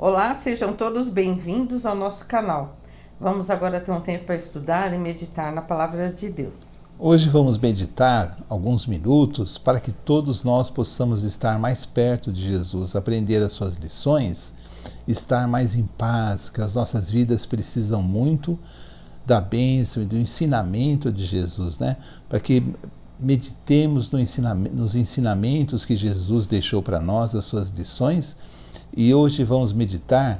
Olá, sejam todos bem-vindos ao nosso canal. Vamos agora ter um tempo para estudar e meditar na Palavra de Deus. Hoje vamos meditar alguns minutos para que todos nós possamos estar mais perto de Jesus, aprender as suas lições, estar mais em paz, que as nossas vidas precisam muito da bênção e do ensinamento de Jesus, né? Para que meditemos nos ensinamentos que Jesus deixou para nós, as suas lições. E hoje vamos meditar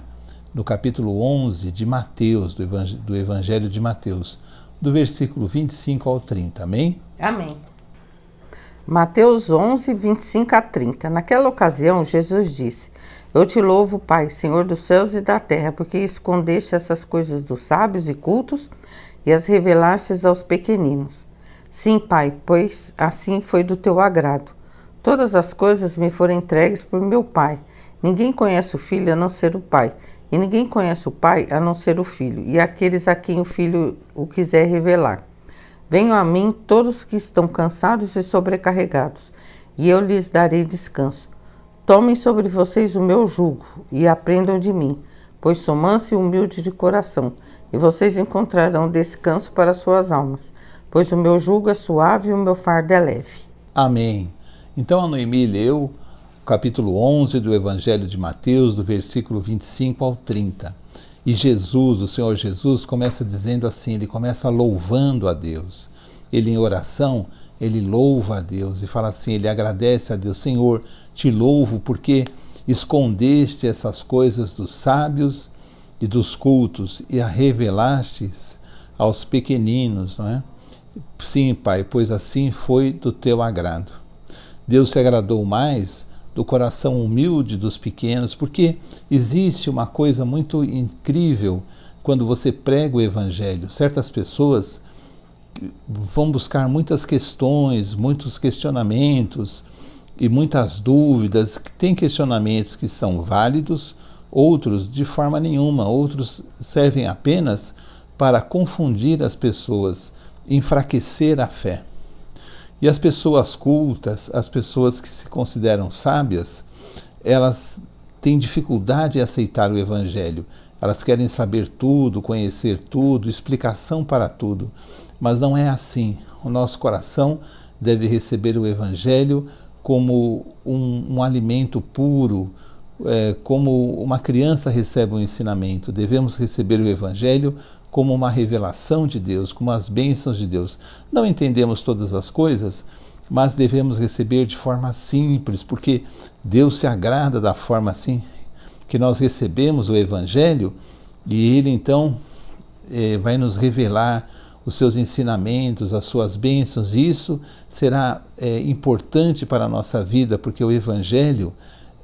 no capítulo 11 de Mateus, do Evangelho de Mateus, do versículo 25 ao 30, amém? Amém. Mateus 11, 25 a 30. Naquela ocasião, Jesus disse: Eu te louvo, Pai, Senhor dos céus e da terra, porque escondeste essas coisas dos sábios e cultos e as revelastes aos pequeninos. Sim, Pai, pois assim foi do teu agrado. Todas as coisas me foram entregues por meu Pai. Ninguém conhece o Filho a não ser o Pai, e ninguém conhece o Pai a não ser o Filho, e aqueles a quem o Filho o quiser revelar. Venham a mim todos que estão cansados e sobrecarregados, e eu lhes darei descanso. Tomem sobre vocês o meu jugo, e aprendam de mim, pois sou manso e humilde de coração, e vocês encontrarão descanso para suas almas, pois o meu jugo é suave e o meu fardo é leve. Amém. Então a Noemi leu capítulo 11 do Evangelho de Mateus, do versículo 25 ao 30. E Jesus, o Senhor Jesus, começa dizendo assim, ele começa louvando a Deus. Ele em oração, ele louva a Deus e fala assim, ele agradece a Deus. Senhor, te louvo porque escondeste essas coisas dos sábios e dos cultos e a revelastes aos pequeninos, não é? Sim, Pai, pois assim foi do teu agrado. Deus se agradou mais do coração humilde dos pequenos, porque existe uma coisa muito incrível quando você prega o Evangelho. Certas pessoas vão buscar muitas questões, muitos questionamentos e muitas dúvidas. Tem questionamentos que são válidos, outros de forma nenhuma, outros servem apenas para confundir as pessoas, enfraquecer a fé. E as pessoas cultas, as pessoas que se consideram sábias, elas têm dificuldade em aceitar o Evangelho. Elas querem saber tudo, conhecer tudo, explicação para tudo. Mas não é assim. O nosso coração deve receber o Evangelho como um alimento puro, como uma criança recebe um ensinamento. Devemos receber o Evangelho como uma revelação de Deus, como as bênçãos de Deus. Não entendemos todas as coisas, mas devemos receber de forma simples, porque Deus se agrada da forma assim que nós recebemos o Evangelho, e Ele então vai nos revelar os seus ensinamentos, as suas bênçãos, e isso será importante para a nossa vida, porque o Evangelho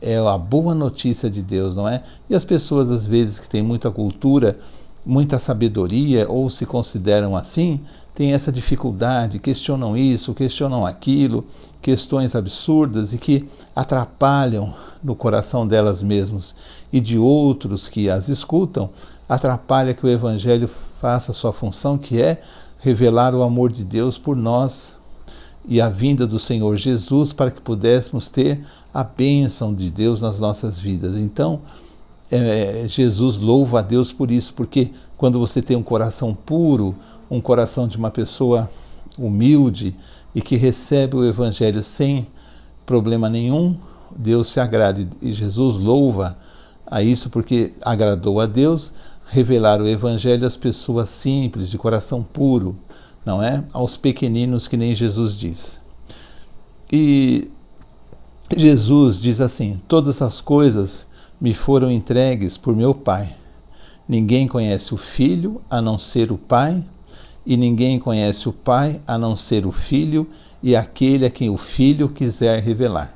é a boa notícia de Deus, não é? E as pessoas, às vezes, que têm muita cultura, muita sabedoria, ou se consideram assim, têm essa dificuldade, questionam isso, questionam aquilo, questões absurdas e que atrapalham no coração delas mesmas e de outros que as escutam, atrapalha que o Evangelho faça a sua função, que é revelar o amor de Deus por nós e a vinda do Senhor Jesus para que pudéssemos ter a bênção de Deus nas nossas vidas. Então, Jesus louva a Deus por isso, porque quando você tem um coração puro, um coração de uma pessoa humilde e que recebe o Evangelho sem problema nenhum, Deus se agrada, e Jesus louva a isso porque agradou a Deus revelar o Evangelho às pessoas simples, de coração puro, não é? Aos pequeninos, que nem Jesus diz. E Jesus diz assim, todas as coisas me foram entregues por meu Pai. Ninguém conhece o Filho a não ser o Pai, e ninguém conhece o Pai a não ser o Filho e aquele a quem o Filho quiser revelar.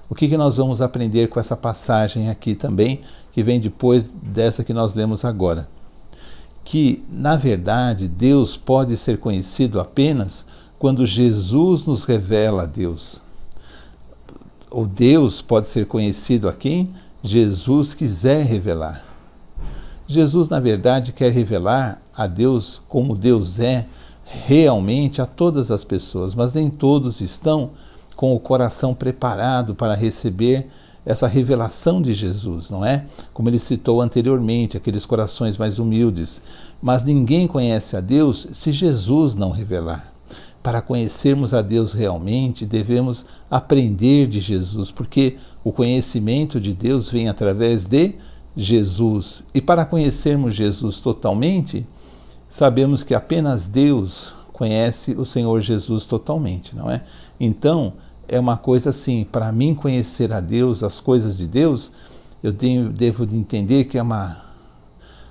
O que nós vamos aprender com essa passagem aqui também, que vem depois dessa que nós lemos agora? Que, na verdade, Deus pode ser conhecido apenas quando Jesus nos revela a Deus. O Deus pode ser conhecido a quem Jesus quiser revelar. Jesus, na verdade, quer revelar a Deus como Deus é realmente a todas as pessoas, mas nem todos estão com o coração preparado para receber essa revelação de Jesus, não é? Como ele citou anteriormente, aqueles corações mais humildes. Mas ninguém conhece a Deus se Jesus não revelar. Para conhecermos a Deus realmente, devemos aprender de Jesus, porque o conhecimento de Deus vem através de Jesus. E para conhecermos Jesus totalmente, sabemos que apenas Deus conhece o Senhor Jesus totalmente, não é? Então, é uma coisa assim, para mim conhecer a Deus, as coisas de Deus, eu devo entender que é uma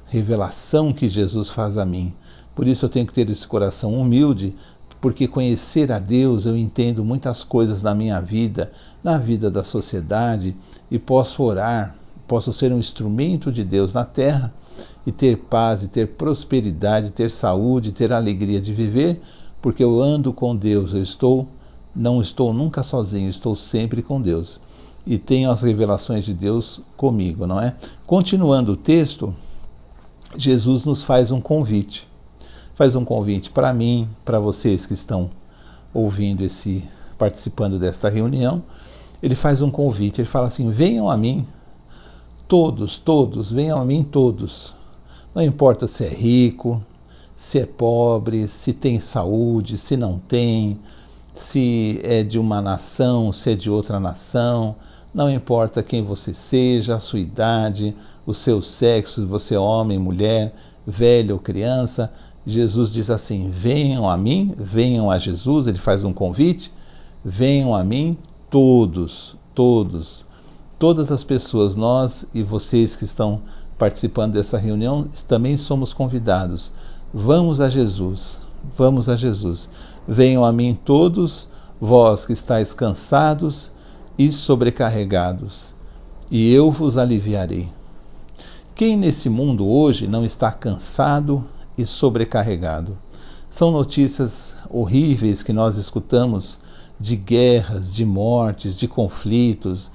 revelação que Jesus faz a mim. Por isso eu tenho que ter esse coração humilde, porque conhecer a Deus, eu entendo muitas coisas na minha vida, na vida da sociedade, e posso orar, posso ser um instrumento de Deus na terra, e ter paz, e ter prosperidade, ter saúde, ter alegria de viver, porque eu ando com Deus, não estou nunca sozinho, estou sempre com Deus. E tenho as revelações de Deus comigo, não é? Continuando o texto, Jesus nos faz um convite. Faz um convite para mim, para vocês que estão ouvindo participando desta reunião. Ele faz um convite, ele fala assim: venham a mim, todos, venham a mim todos. Não importa se é rico, se é pobre, se tem saúde, se não tem, se é de uma nação, se é de outra nação, não importa quem você seja, a sua idade, o seu sexo, você é homem, mulher, velho ou criança. Jesus diz assim: venham a mim, venham a Jesus, ele faz um convite, venham a mim todos, todas as pessoas, nós e vocês que estão participando dessa reunião, também somos convidados. Vamos a Jesus, venham a mim todos, vós que estáis cansados e sobrecarregados, e eu vos aliviarei. Quem nesse mundo hoje não está cansado e sobrecarregado? São notícias horríveis que nós escutamos de guerras, de mortes, de conflitos.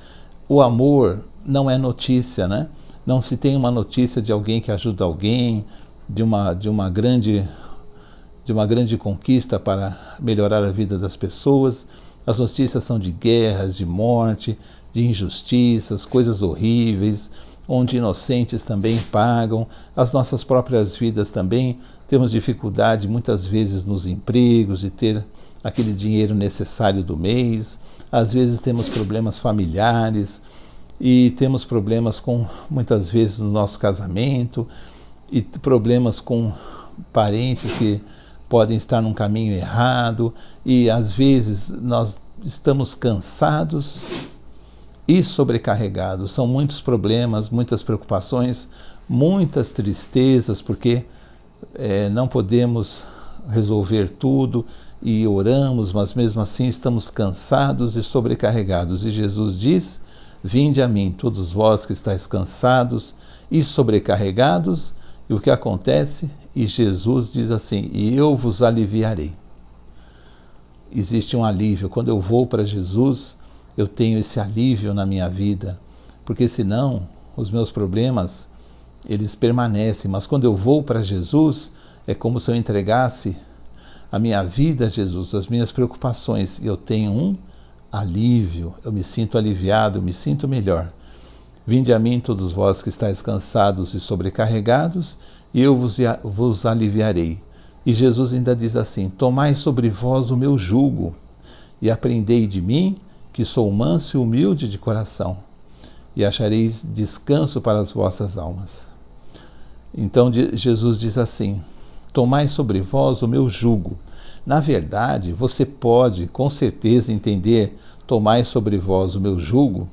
O amor não é notícia, né? Não se tem uma notícia de alguém que ajuda alguém, de uma grande conquista para melhorar a vida das pessoas. As notícias são de guerras, de morte, de injustiças, coisas horríveis, onde inocentes também pagam, as nossas próprias vidas também. Temos dificuldade muitas vezes nos empregos, de ter aquele dinheiro necessário do mês. Às vezes temos problemas familiares e temos problemas muitas vezes no nosso casamento, e problemas com parentes que podem estar num caminho errado, e às vezes nós estamos cansados e sobrecarregados. São muitos problemas, muitas preocupações, muitas tristezas, porque não podemos resolver tudo e oramos, mas mesmo assim estamos cansados e sobrecarregados. E Jesus diz: vinde a mim, todos vós que estáis cansados e sobrecarregados. E o que acontece? E Jesus diz assim: e eu vos aliviarei. Existe um alívio. Quando eu vou para Jesus, eu tenho esse alívio na minha vida, porque senão os meus problemas, eles permanecem. Mas quando eu vou para Jesus, é como se eu entregasse a minha vida a Jesus, as minhas preocupações, e eu tenho um alívio, eu me sinto aliviado, eu me sinto melhor. Vinde a mim todos vós que estáis cansados e sobrecarregados, e eu vos aliviarei. E Jesus ainda diz assim: tomai sobre vós o meu jugo, e aprendei de mim, que sou manso e humilde de coração, e achareis descanso para as vossas almas. Então Jesus diz assim: tomai sobre vós o meu jugo. Na verdade, você pode com certeza entender tomai sobre vós o meu jugo,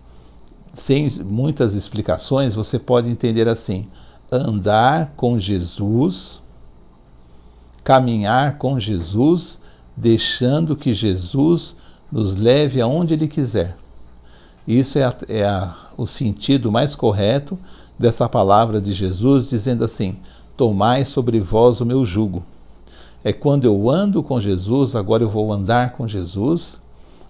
sem muitas explicações. Você pode entender assim: andar com Jesus, caminhar com Jesus, deixando que Jesus nos leve aonde Ele quiser. Isso o sentido mais correto dessa palavra de Jesus, dizendo assim: tomai sobre vós o meu jugo. É quando eu ando com Jesus, agora eu vou andar com Jesus,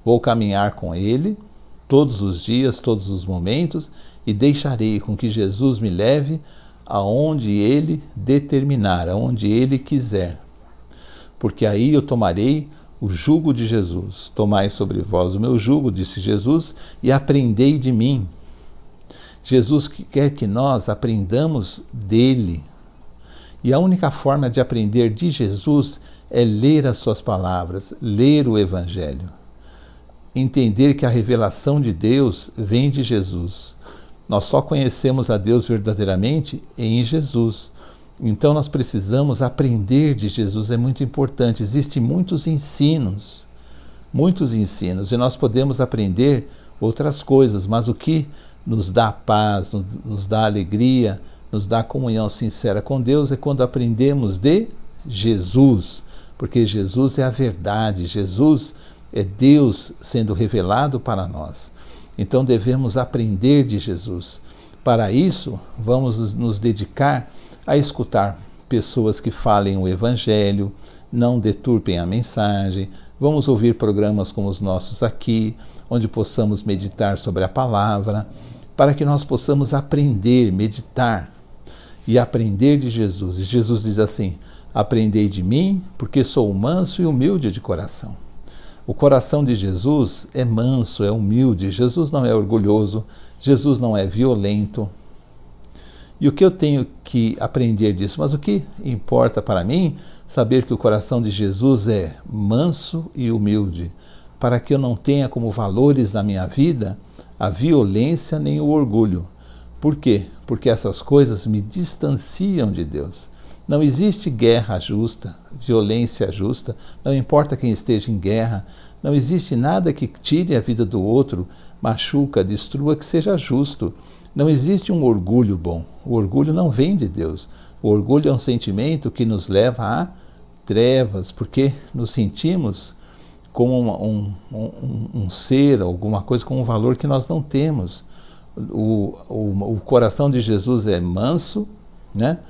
vou caminhar com Ele, todos os dias, todos os momentos, e deixarei com que Jesus me leve aonde Ele determinar, aonde Ele quiser. Porque aí eu tomarei o jugo de Jesus. Tomai sobre vós o meu jugo, disse Jesus, e aprendei de mim. Jesus quer que nós aprendamos dele. E a única forma de aprender de Jesus é ler as suas palavras, ler o Evangelho. Entender que a revelação de Deus vem de Jesus. Nós só conhecemos a Deus verdadeiramente em Jesus. Então nós precisamos aprender de Jesus, é muito importante. Existem muitos ensinos, e nós podemos aprender outras coisas, mas o que nos dá paz, nos dá alegria, nos dá comunhão sincera com Deus é quando aprendemos de Jesus, porque Jesus é a verdade, Jesus é Deus sendo revelado para nós. Então devemos aprender de Jesus. Para isso, vamos nos dedicar a escutar pessoas que falem o Evangelho, não deturpem a mensagem. Vamos ouvir programas como os nossos aqui, onde possamos meditar sobre a palavra, para que nós possamos aprender, meditar e aprender de Jesus. E Jesus diz assim: aprendei de mim, porque sou manso e humilde de coração. O coração de Jesus é manso, é humilde. Jesus não é orgulhoso, Jesus não é violento. E o que eu tenho que aprender disso? Mas o que importa para mim? Saber que o coração de Jesus é manso e humilde, para que eu não tenha como valores na minha vida a violência nem o orgulho. Por quê? Porque essas coisas me distanciam de Deus. Não existe guerra justa, violência justa, não importa quem esteja em guerra, não existe nada que tire a vida do outro, machuca, destrua, que seja justo. Não existe um orgulho bom. O orgulho não vem de Deus. O orgulho é um sentimento que nos leva a trevas, porque nos sentimos como um ser, alguma coisa com um valor que nós não temos. O coração de Jesus é manso, né?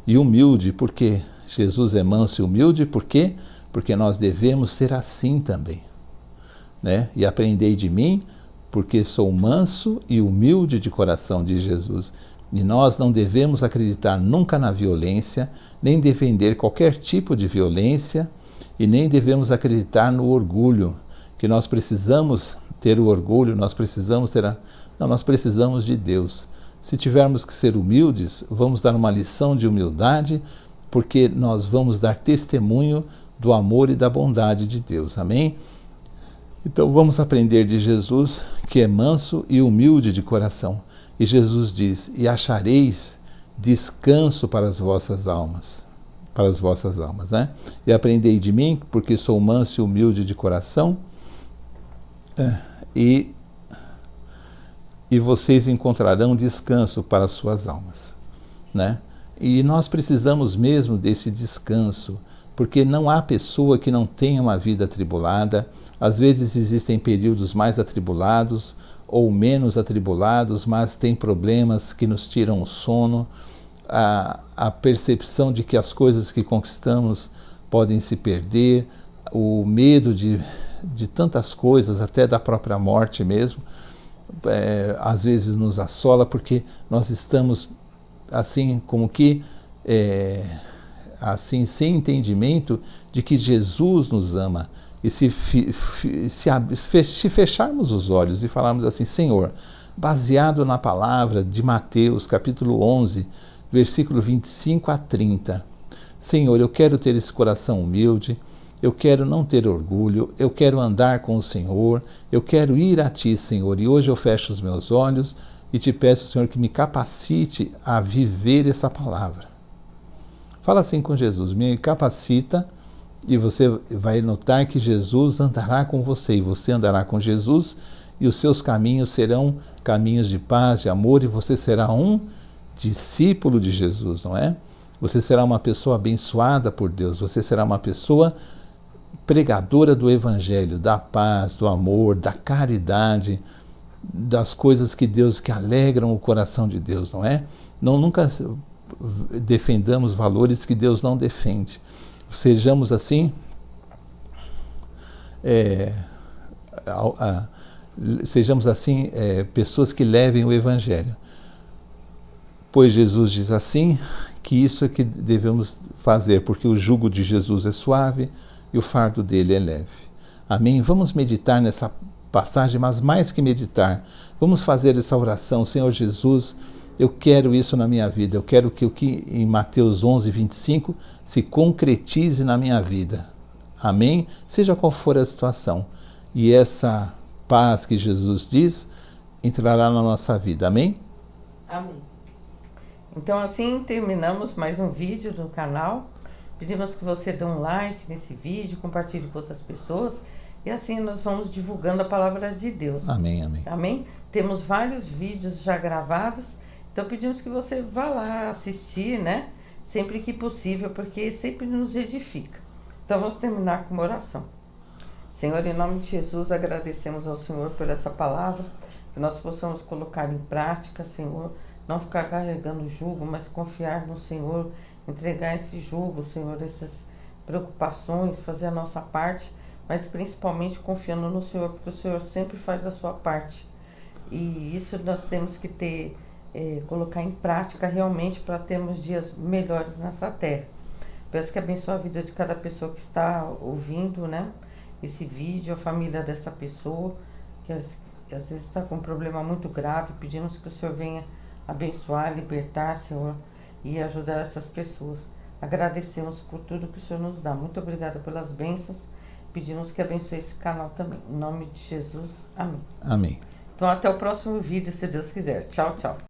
E humilde. Por quê? Jesus é manso e humilde, por quê? Porque nós devemos ser assim também, né? E aprendei de mim, porque sou manso e humilde de coração, diz Jesus. E nós não devemos acreditar nunca na violência, nem defender qualquer tipo de violência, e nem devemos acreditar no orgulho, que nós precisamos ter o orgulho, nós precisamos ter Não, nós precisamos de Deus. Se tivermos que ser humildes, vamos dar uma lição de humildade, porque nós vamos dar testemunho do amor e da bondade de Deus. Amém? Então vamos aprender de Jesus, que é manso e humilde de coração. E Jesus diz: e achareis descanso para as vossas almas. Para as vossas almas, né? E aprendei de mim, porque sou manso e humilde de coração, e vocês encontrarão descanso para as suas almas, né? E nós precisamos mesmo desse descanso, porque não há pessoa que não tenha uma vida atribulada. Às vezes existem períodos mais atribulados ou menos atribulados, mas tem problemas que nos tiram o sono, a percepção de que as coisas que conquistamos podem se perder, o medo de tantas coisas, até da própria morte mesmo, às vezes nos assola, porque nós estamos assim como que assim sem entendimento de que Jesus nos ama. E se fecharmos os olhos e falarmos assim: Senhor, baseado na palavra de Mateus capítulo 11, versículo 25 a 30, Senhor, eu quero ter esse coração humilde, eu quero não ter orgulho, eu quero andar com o Senhor, eu quero ir a Ti, Senhor, e hoje eu fecho os meus olhos e te peço, Senhor, que me capacite a viver essa palavra. Fala assim com Jesus: me capacita, e você vai notar que Jesus andará com você, e você andará com Jesus, e os seus caminhos serão caminhos de paz, de amor, e você será um discípulo de Jesus, não é? Você será uma pessoa abençoada por Deus, você será uma pessoa pregadora do Evangelho, da paz, do amor, da caridade, das coisas que alegram o coração de Deus, não é? Nunca defendamos valores que Deus não defende. Sejamos assim, pessoas que levem o Evangelho. Pois Jesus diz assim, que isso é que devemos fazer, porque o jugo de Jesus é suave e o fardo dele é leve. Amém? Vamos meditar nessa passagem, mas mais que meditar, vamos fazer essa oração. Senhor Jesus, eu quero isso na minha vida, eu quero que o que em Mateus 11, 25 se concretize na minha vida. Amém? Seja qual for a situação. E essa paz que Jesus diz entrará na nossa vida. Amém? Amém. Então assim terminamos mais um vídeo do canal. Pedimos que você dê um like nesse vídeo, compartilhe com outras pessoas e assim nós vamos divulgando a palavra de Deus. Amém, amém. Amém? Temos vários vídeos já gravados, então pedimos que você vá lá assistir, né? Sempre que possível, porque sempre nos edifica. Então vamos terminar com uma oração. Senhor, em nome de Jesus, agradecemos ao Senhor por essa palavra, que nós possamos colocar em prática, Senhor, não ficar carregando jugo, mas confiar no Senhor, entregar esse jugo, Senhor, essas preocupações, fazer a nossa parte, mas principalmente confiando no Senhor, porque o Senhor sempre faz a sua parte. E isso nós temos que ter, colocar em prática realmente para termos dias melhores nessa terra. Peço que abençoe a vida de cada pessoa que está ouvindo, né, esse vídeo, a família dessa pessoa, que às vezes está com um problema muito grave. Pedimos que o Senhor venha abençoar, libertar, Senhor, e ajudar essas pessoas. Agradecemos por tudo que o Senhor nos dá. Muito obrigada pelas bênçãos. Pedimos que abençoe esse canal também. Em nome de Jesus, amém. Amém. Então até o próximo vídeo, se Deus quiser. Tchau, tchau.